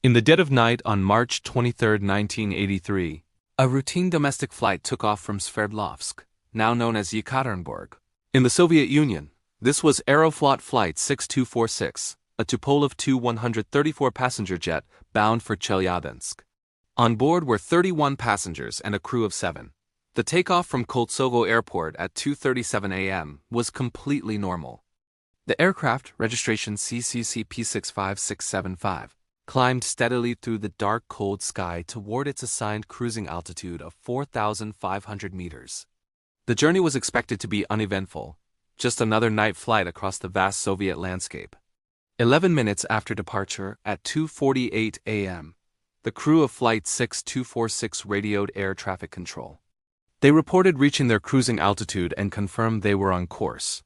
In the dead of night on March 23, 1983, a routine domestic flight took off from Sverdlovsk, now known as Yekaterinburg. In the Soviet Union, this was Aeroflot Flight 6246, a Tupolev Tu-134 passenger jet bound for Chelyabinsk. On board were 31 passengers and a crew of 7. The takeoff from Koltsovo Airport at 2:37 a.m. was completely normal. The aircraft, registration CCC P65675, climbed steadily through the dark, cold sky toward its assigned cruising altitude of 4,500 meters. The journey was expected to be uneventful, just another night flight across the vast Soviet landscape. 11 minutes after departure, at 2:48 a.m., the crew of Flight 6246 radioed air traffic control. They reported reaching their cruising altitude and confirmed they were on course.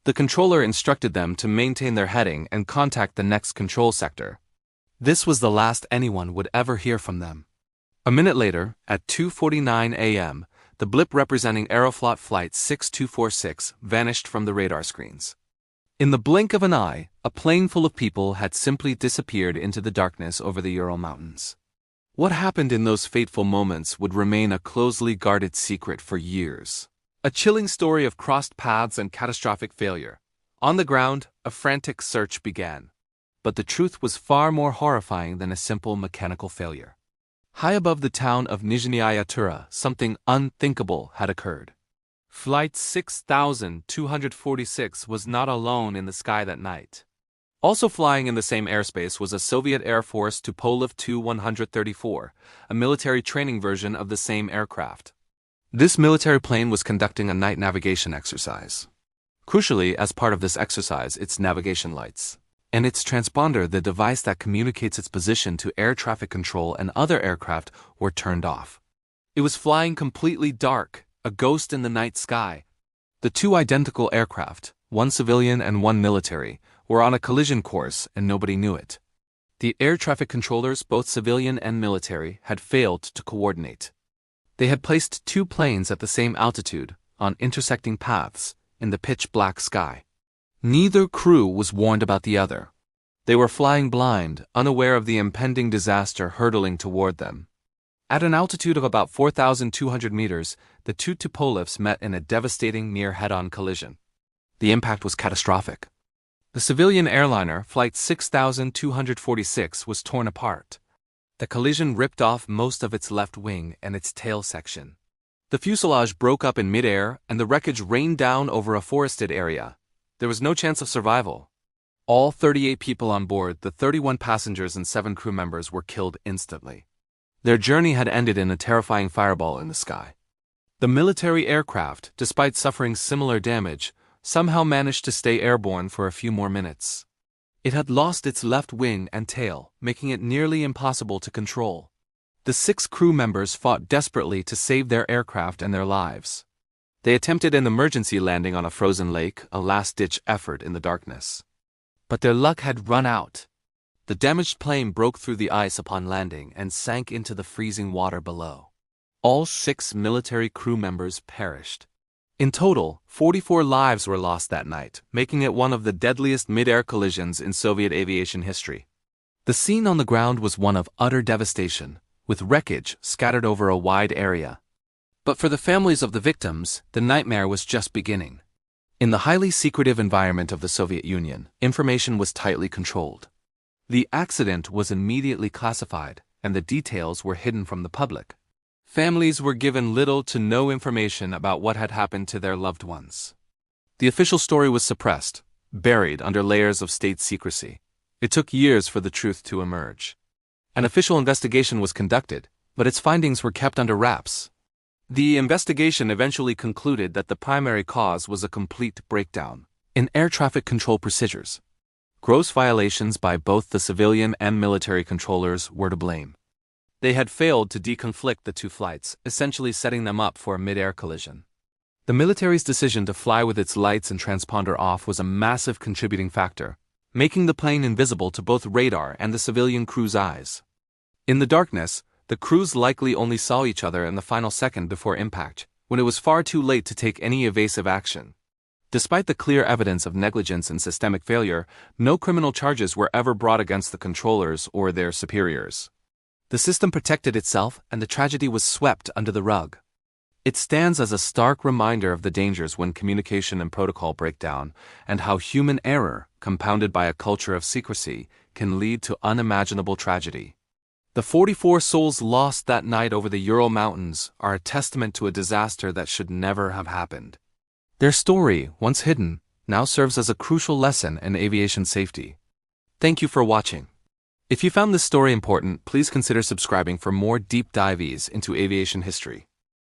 The controller instructed them to maintain their heading and contact the next control sector. This was the last anyone would ever hear from them. A minute later, at 2:49 a.m., the blip representing Aeroflot Flight 6246 vanished from the radar screens. In the blink of an eye, a plane full of people had simply disappeared into the darkness over the Ural Mountains. What happened in those fateful moments would remain a closely guarded secret for years. A chilling story of crossed paths and catastrophic failure. On the ground, a frantic search began. But the truth was far more horrifying than a simple mechanical failure. High above the town of Nizhnyaya Tura, something unthinkable had occurred. Flight 6246 was not alone in the sky that night. Also flying in the same airspace was a Soviet Air Force Tupolev Tu-134, a military training version of the same aircraft. This military plane was conducting a night navigation exercise. Crucially, as part of this exercise, its navigation lights and its transponder, the device that communicates its position to air traffic control and other aircraft, were turned off. It was flying completely dark, a ghost in the night sky. The two identical aircraft, one civilian and one military, were on a collision course and nobody knew it. The air traffic controllers, both civilian and military, had failed to coordinate. They had placed two planes at the same altitude, on intersecting paths, in the pitch-black sky. Neither crew was warned about the other. They were flying blind, unaware of the impending disaster hurtling toward them. At an altitude of about 4,200 meters, the two Tupolevs met in a devastating near head-on collision. The impact was catastrophic. The civilian airliner, Flight 6246, was torn apart. The collision ripped off most of its left wing and its tail section. The fuselage broke up in midair and the wreckage rained down over a forested area. There was no chance of survival. All 38 people on board, the 31 passengers and 7 crew members, were killed instantly. Their journey had ended in a terrifying fireball in the sky. The military aircraft, despite suffering similar damage, somehow managed to stay airborne for a few more minutes. It had lost its left wing and tail, making it nearly impossible to control. The 6 crew members fought desperately to save their aircraft and their lives. They attempted an emergency landing on a frozen lake, a last-ditch effort in the darkness. But their luck had run out. The damaged plane broke through the ice upon landing and sank into the freezing water below. All 6 military crew members perished. In total, 44 lives were lost that night, making it one of the deadliest mid-air collisions in Soviet aviation history. The scene on the ground was one of utter devastation, with wreckage scattered over a wide area. But for the families of the victims, the nightmare was just beginning. In the highly secretive environment of the Soviet Union, information was tightly controlled. The accident was immediately classified, and the details were hidden from the public. Families were given little to no information about what had happened to their loved ones. The official story was suppressed, buried under layers of state secrecy. It took years for the truth to emerge. An official investigation was conducted, but its findings were kept under wraps. The investigation eventually concluded that the primary cause was a complete breakdown in air traffic control procedures. Gross violations by both the civilian and military controllers were to blame. They had failed to deconflict the two flights, essentially setting them up for a mid-air collision. The military's decision to fly with its lights and transponder off was a massive contributing factor, making the plane invisible to both radar and the civilian crew's eyes. In the darkness, the crews likely only saw each other in the final second before impact, when it was far too late to take any evasive action. Despite the clear evidence of negligence and systemic failure, no criminal charges were ever brought against the controllers or their superiors. The system protected itself, and the tragedy was swept under the rug. It stands as a stark reminder of the dangers when communication and protocol break down, and how human error, compounded by a culture of secrecy, can lead to unimaginable tragedy. The 44 souls lost that night over the Ural Mountains are a testament to a disaster that should never have happened. Their story, once hidden, now serves as a crucial lesson in aviation safety. Thank you for watching. If you found this story important, please consider subscribing for more deep dives into aviation history.